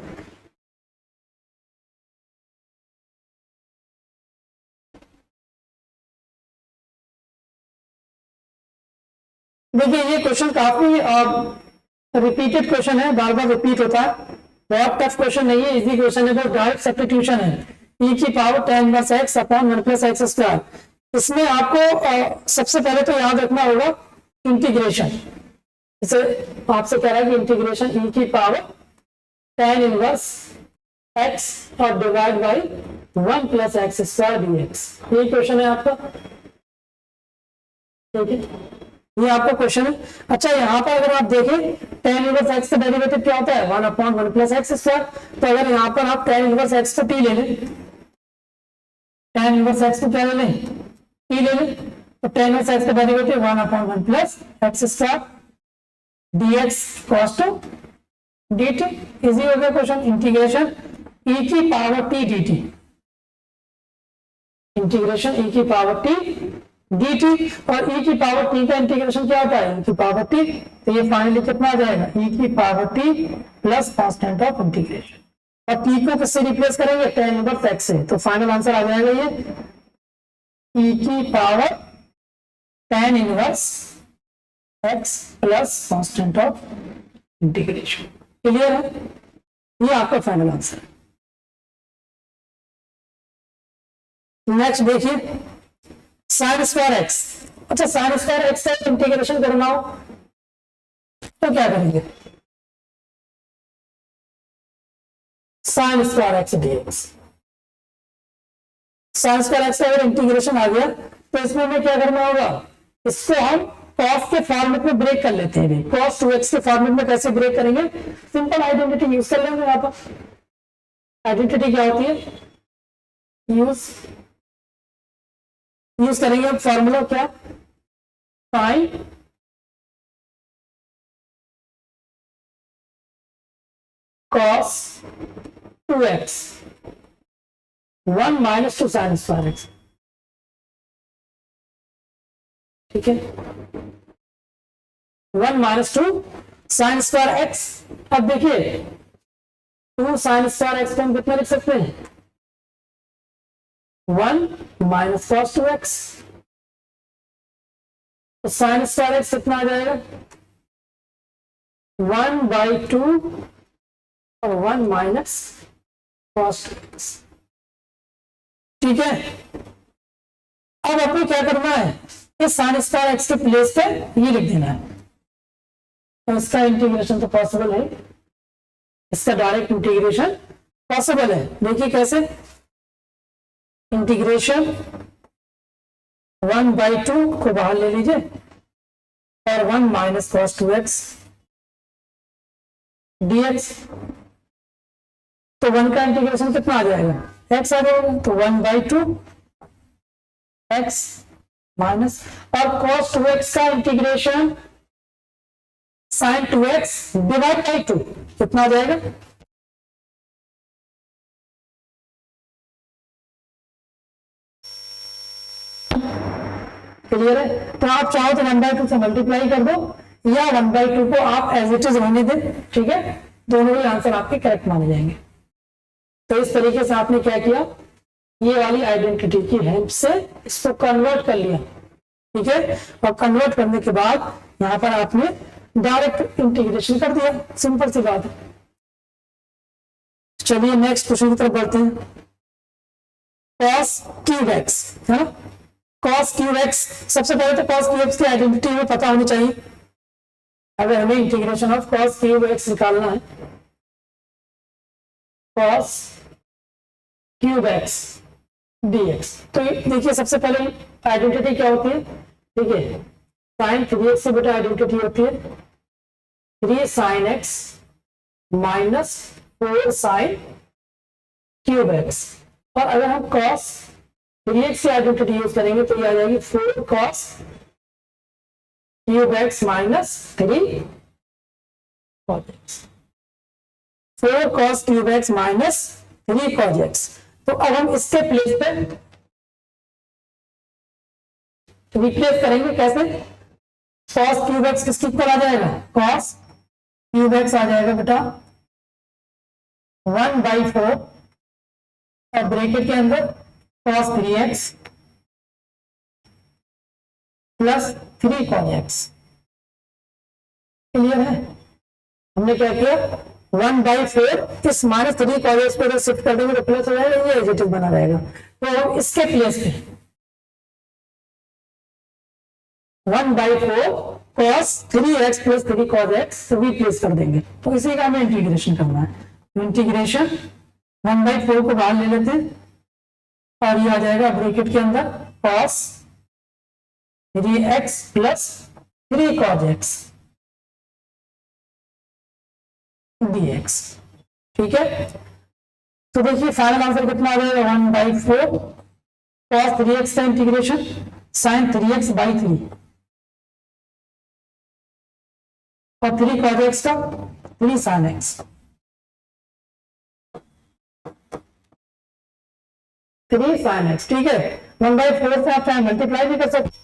देखिए ये क्वेश्चन काफी रिपीटेड क्वेश्चन है, बार बार रिपीट होता है, बहुत टफ क्वेश्चन नहीं है, इजी क्वेश्चन है, बहुत डायरेक्ट सब्स्टिट्यूशन है, e की power tan inverse x upon 1 plus x square. इसमें आपको सबसे पहले तो याद रखना होगा इंटीग्रेशन। इसे आपसे कह रहा है कि इंटीग्रेशन e की पावर tan इनवर्स x और divide by 1 plus x square dx, ये क्वेश्चन है आपका, ठीक है, ये आपका क्वेश्चन है। अच्छा यहाँ पर अगर आप देखें tan इनवर्स x का डेरिवेटिव क्या होता है, 1 अपॉन 1 प्लस एक्स स्क्वायर। तो अगर यहाँ पर आप tan इनवर्स x को t ले लें, tan इनवर्स x को क्या ले लें, टी ले लें तो टेन इनवर्स एक्स का derivative 1/1 plus x square dx cos to dt। Easy हो गया क्वेश्चन। इंटीग्रेशन e की power t dt, integration e की पावर t dt, और e की पावर t का इंटीग्रेशन क्या होता है, e की पावर t, तो ये फाइनली कितना आ जाएगा, e की power t plus constant of integration, और t को किससे रिप्लेस करेंगे, tan इनवर्स x से, तो फाइनल आंसर आ जाएगा ये e की power tan inverse x plus constant of integration. Clear है, ये आपका फाइनल आंसर है। नेक्स्ट देखिए साइन स्क्वायर एक्स। अच्छा, साइन स्क्वायर एक्स का इंटीग्रेशन करना हो तो क्या करेंगे, sine square x dx. Sine square x का अगर इंटीग्रेशन आ गया तो इसमें हमें क्या करना होगा, इसको हम कॉस के फॉर्मेट में ब्रेक कर लेते हैं। कॉस 2x के फॉर्मेट में कैसे ब्रेक करेंगे, सिंपल आइडेंटिटी यूज कर लेंगे। यहाँ पर आइडेंटिटी क्या होती है, यूज करेंगे अब फॉर्मूला क्या, sine cos 2x 1 minus 2 sign square x. ठीक है, 1 माइनस 2 साइन स्क्वायर एक्स। अब देखिए 2 साइन स्क्वायर एक्स को हम कितना लिख सकते हैं, 1 माइनस कॉस 2x, तो साइन स्क्वायर एक्स कितना आ जाएगा, 1/2 और 1 माइनस कॉस 2x। ठीक है, अब आपको क्या करना है, इस साइन स्क्वायर एक्स के प्लेस पे ये लिख देना है, तो इसका इंटीग्रेशन तो पॉसिबल है, इसका डायरेक्ट इंटीग्रेशन पॉसिबल है। देखिए कैसे, इंटीग्रेशन 1/2 को बाहर ले लीजिए और 1 माइनस कॉस 2x dx, तो 1 का इंटीग्रेशन कितना आ जाएगा, x आ जाएगा, तो 1/2 x माइनस, और cos 2x का integration sin 2x divide by 2 कितना आ जाएगा, क्लियर है। तो आप चाहो तो 1/2 से मल्टीप्लाई कर दो या 1/2 को आप एज इट इज रहने दें। ठीक है, दोनों ही आंसर आपके करेक्ट माने जाएंगे। तो इस तरीके से आपने क्या किया, ये वाली आइडेंटिटी की हेल्प से इसको कन्वर्ट कर लिया। ठीक है, और कन्वर्ट करने के बाद यहां पर आपने डायरेक्ट इंटीग्रेशन कर दिया, सिंपल सी बात है। चलिए नेक्स्ट क्वेश्चन की तरफ बढ़ते हैं। cos क्यूब एक्स है ना, cos क्यूब एक्स, सबसे पहले तो cos क्यूब एक्स की आइडेंटिटी हमें पता होनी चाहिए। अगर हमें integration of cos cube x निकालना है, cos क्यूब एक्स dx, तो देखिए सबसे पहले आइडेंटिटी क्या होती है, देखिए साइन 3x से बेटा आइडेंटिटी होती है 3 sin x minus 4 sin cube x, और अगर हम cos 3x से आइडेंटिटी यूज करेंगे तो ये आ जाएगी 4 cos cube x minus 3 cos x, 4 cos cube x minus 3 cos x। तो अब हम इसके प्लेस पे रिप्लेस करेंगे, कैसे, cos क्यूब एक्स किसकी इक्वल आ जाएगा, cos क्यूब एक्स आ जाएगा बेटा 1/4 और ब्रैकेट के अंदर cos 3x plus 3 cos x। Clear है, हमने क्या किया, 1/4 इस माइनस 3 cos x को शिफ्ट कर देंगे तो प्लस हो जाएगा, ये एडिटिव बना रहेगा। तो हम इसके प्लेस पे 1/4 cos 3x plus 3 cos x replace कर देंगे, तो इसी का हमें इंटीग्रेशन करना है। इंटीग्रेशन 1/4 को बाहर ले लेते हैं और ये आ जाएगा ब्रैकेट के अंदर cos 3x plus 3 cos x dx। ठीक है, तो देखिए फाइनल आंसर कितना आ जाएगा, 1/4 cos 3x का इंटीग्रेशन साइन 3x/3 और 3 cos x का 3 sin x, 3 sin x, ठीक है। 1/4 से आप चाहे मल्टीप्लाई भी कर सकते,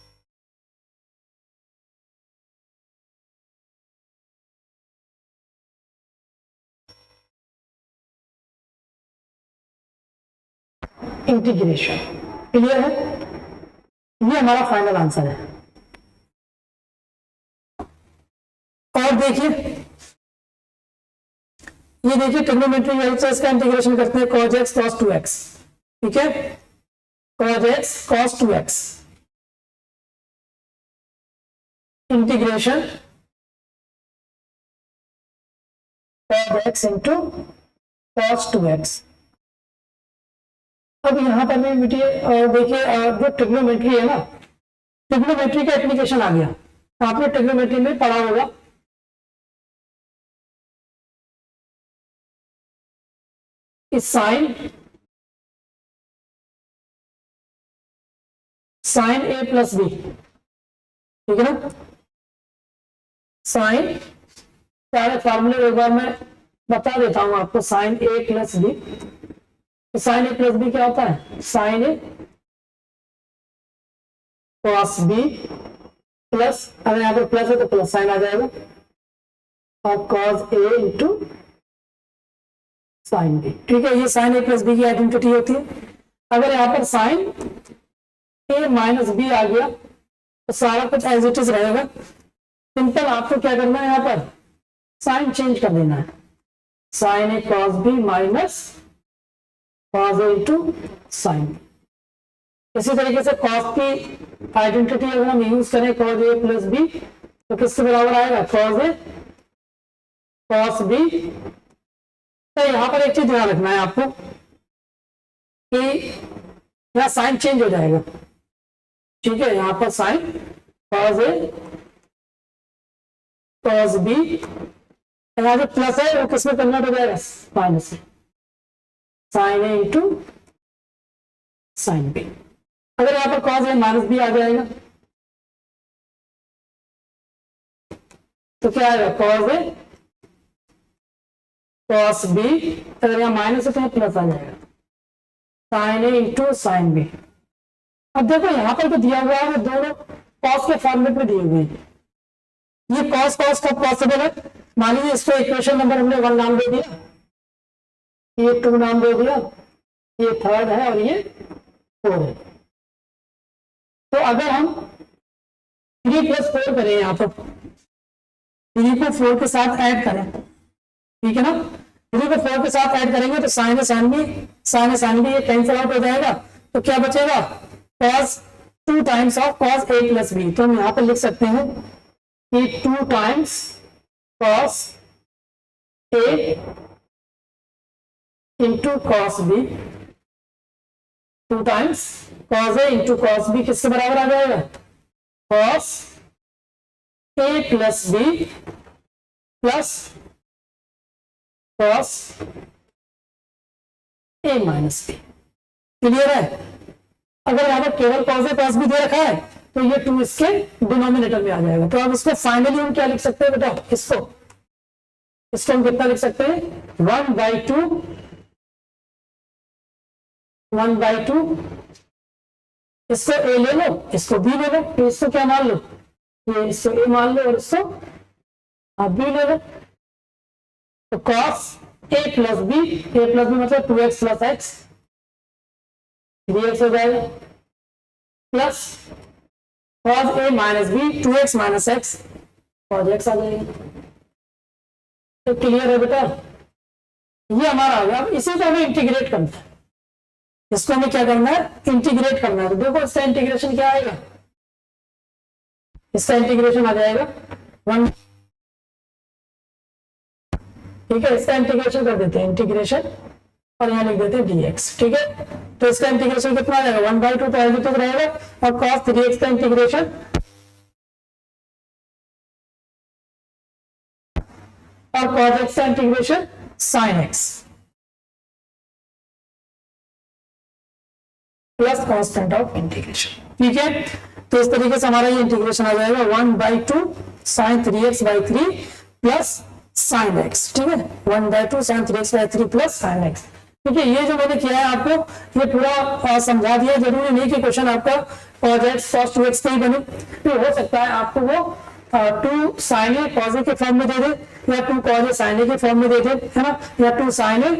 इंटीग्रेशन। क्लियर है, ये हमारा फाइनल आंसर है। और देखिए, ये देखिए ट्रिग्नोमेट्री हेल्प से इसका इंटीग्रेशन करते हैं, cos x cos 2x, ठीक है, cos x cos 2x integration cos x into cos 2x। अब यहां पर भी देखिए जो ट्रिग्नोमेट्री है ना, ट्रिग्नोमेट्री का एप्लीकेशन आ गया, आपने ट्रिग्नोमेट्री में पढ़ा होगा साइन a प्लस बी, ठीक है ना। साइन सारे फॉर्मूले एक बार मैं बता देता हूं आपको, साइन a प्लस बी, तो साइन a प्लस बी क्या होता है, sine a cos b plus, अगर यहाँ पर प्लस है तो प्लस साइन आ जाएगा, और cos a into sine b, ठीक है। ये साइन a प्लस बी की आइडेंटिटी होती है। अगर यहाँ पर साइन a माइनस बी आ गया तो सारा कुछ एज इट इज रहेगा। सिंपल आपको क्या करना है, यहाँ पर साइन चेंज कर देना है, sine a cos b minus cos a into sine b. इसी तरीके से कॉस की आइडेंटिटी अगर हम यूज करें कॉस a प्लस बी तो किसके बराबर आएगा, कॉस a कॉस बी। तो यहां पर एक चीज ध्यान रखना है आपको कि यहां साइन चेंज हो जाएगा, ठीक है। यहां पर sine cos a cos b, यहां जो प्लस है वो किसमें कन्वर्ट हो जाएगा, माइनस में, sine a into sine b। अगर यहां पर कॉस a माइनस b आ जाएगा तो क्या आएगा, कॉस a कॉस बी, अगर यहाँ माइनस है तो यहाँ प्लस आ जाएगा, साइन ए इंटू साइन बी। अब देखो यहाँ पर जो दिया हुआ है वो दोनों कॉस के फॉर्मेट में दिए हुए हैं। ये कॉस कॉस कब पॉसिबल है, मान लीजिए इसको इक्वेशन नंबर हमने 1 नाम दे दिया, ये 2 नाम दे दिया, ये 3rd है और ये 4 है। तो अगर हम 3 + 4 करें, यहाँ पर 3 को 4 के साथ ऐड करें, ठीक है ना, 3 को 4 के साथ ऐड करेंगे तो साइन साइन भी ये कैंसिल आउट हो जाएगा, तो क्या बचेगा, cos 2 times of cos a plus b. तो हम यहां पर लिख सकते हैं कि 2 times cos a into cos b, 2 times cos a into cos b किससे बराबर आ जाएगा, cos a plus b plus cos a minus b. Clear है। अगर यहां पर केवल cos a cos b दे रखा है तो ये 2 इसके डिनोमिनेटर में आ जाएगा। तो अब इसको फाइनली हम क्या लिख सकते हैं बेटा, इसको हम कितना लिख सकते हैं, 1/2 इसको a ले लो, इसको b ले लो, तो इसको क्या मान लो, ये इसको a मान लो और इसको आप b ले लो। तो cos a प्लस बी, मतलब 2x प्लस x, 3x हो जाएगा, plus cos a minus b, 2x minus x, cos x आ जाएगा। तो क्लियर है बेटा, ये हमारा आ गया। अब इसी को हमें इंटीग्रेट करना है, इसको हमें क्या करना है, इंटीग्रेट करना है। तो देखो इसका इंटीग्रेशन क्या आएगा, इसका इंटीग्रेशन आ जाएगा 1, ठीक है। इसका इंटीग्रेशन कर देते हैं, इंटीग्रेशन, और यहाँ लिख देते हैं dx, ठीक है। तो इसका इंटीग्रेशन कितना आ जाएगा, 1/2 तो एज इट इज रहेगा, और cos 3x का इंटीग्रेशन और cos x का integration sin x। Plus constant of integration. ठीक है, तो इस तरीके से हमारा ये इंटीग्रेशन आ जाएगा 1/2 sin 3x/3 plus sin x। ठीक है, 1/2 sin 3x/3 plus sin x। ठीक है, ये जो मैंने किया है आपको ये पूरा समझा दिया। जरूरी नहीं कि क्वेश्चन आपका cos x cos 2x पे ही बने, तो हो सकता है आपको वो 2 sin a cos a के फॉर्म में दे दे, या 2 cos a sin a के फॉर्म में दे दे, है ना, या 2 sin a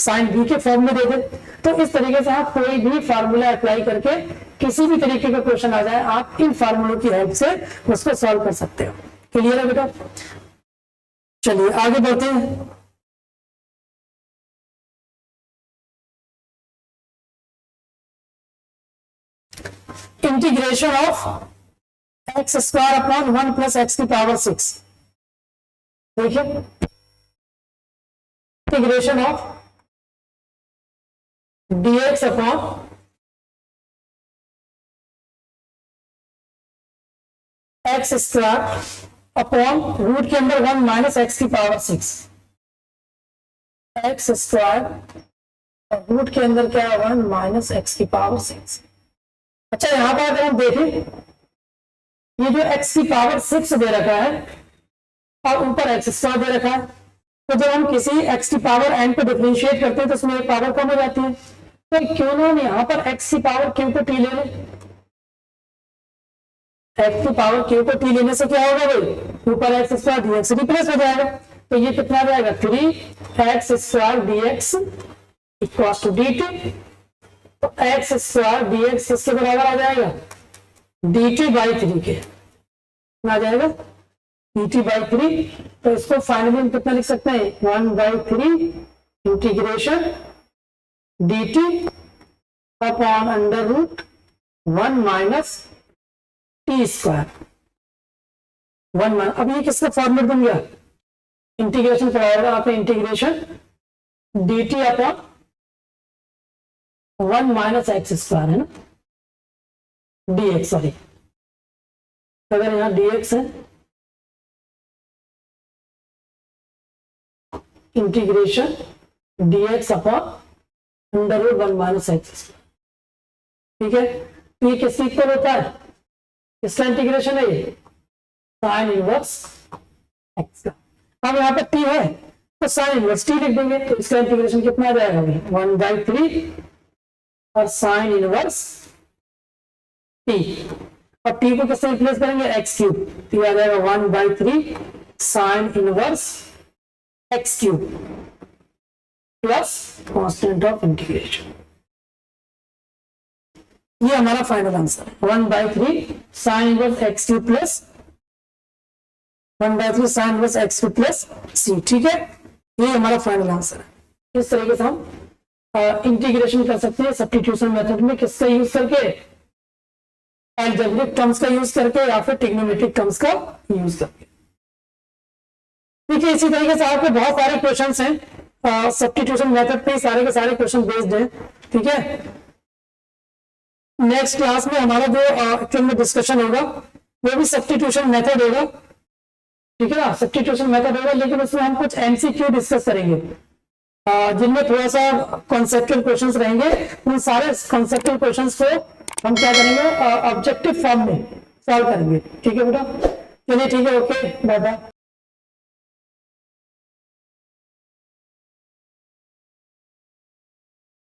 sin b के फॉर्म में दे दे। तो इस तरीके से आप कोई भी फार्मूला अप्लाई करके किसी भी तरीके का क्वेश्चन आ जाए, आप इन फार्मूलों की हेल्प से उसको सॉल्व कर सकते हो। क्लियर है बेटा? चलिए आगे बढ़ते हैं। Integration of x square upon 1 plus x की पावर 6। देखिए, integration of dx upon x square upon root के अंदर 1 माइनस एक्स की पावर 6। एक्स स्क्वायर और रूट के अंदर क्या है 1 माइनस एक्स की पावर 6। अच्छा, यहां पर अगर हम देखें, ये जो x की पावर 6 दे रखा है और ऊपर एक्स स्क्वायर दे रखा है, तो जब हम किसी x की पावर n को डिफरेंशिएट करते हैं तो उसमें एक पावर कम हो जाती है। तो क्यों ना हम यहाँ पर x की पावर q को t ले लें। x की पावर q को t लेने से क्या होगा भाई, ऊपर एक्स स्क्वायर dx रिप्लेस हो जाएगा। तो ये कितना आ जाएगा 3x square dx equal to dt। तो एक्स स्क्वायर dx किसके बराबर आ जाएगा, dt/3 के आ जाएगा, dt/3। तो इसको फाइनली हम कितना लिख सकते हैं 1/3 integration dt upon under root 1 minus t square 1। अब ये किसका फॉर्मेट बन गया, इंटीग्रेशन कराएगा आपने, integration dt upon 1 minus x square है ना, dx, सॉरी, अगर यहां dx है, integration dx upon under root 1 minus x square. ठीक है, तो ये किससे इक्वल होता है, इसका इंटीग्रेशन है ये साइन इनवर्स एक्स का। अब यहाँ पे t है तो साइन इनवर्स t लिख देंगे, तो इसका इंटीग्रेशन कितना आ जाएगा 1/3 और साइन इनवर्स t, और t को किससे रिप्लेस करेंगे x3, तो आ जाएगा 1/3 sine inverse x3 plus constant of integration. ये हमारा फाइनल आंसर है 1/3 sine inverse x3 plus 1/3 sine inverse x3 plus c। ठीक है, ये हमारा फाइनल आंसर है। इस तरीके से हम इंटीग्रेशन कर सकते हैं सब्स्टिट्यूशन मेथड में, किसका यूज करके, अलजेब्रिक टर्म्स का यूज करके या फिर ट्रिग्नोमेट्रिक टर्म्स का यूज करके। ठीक है, इसी तरीके से आपके बहुत सारे क्वेश्चंस हैं सब्स्टिट्यूशन मेथड पे, सारे के सारे क्वेश्चन बेस्ड हैं। ठीक है, नेक्स्ट क्लास में हमारा जो एक्चुअल में डिस्कशन होगा वो भी सब्स्टिट्यूशन मेथड होगा। ठीक है ना, सब्स्टिट्यूशन मेथड होगा, लेकिन उसमें हम कुछ एमसीक्यू डिस्कस करेंगे जिनमें थोड़ा सा कॉन्सेप्चुअल क्वेश्चंस रहेंगे। उन सारे कॉन्सेप्चुअल क्वेश्चंस को हम क्या करेंगे, ऑब्जेक्टिव फॉर्म में सॉल्व करेंगे। ठीक है बेटा, चलिए ठीक है, ओके, बाय बाय।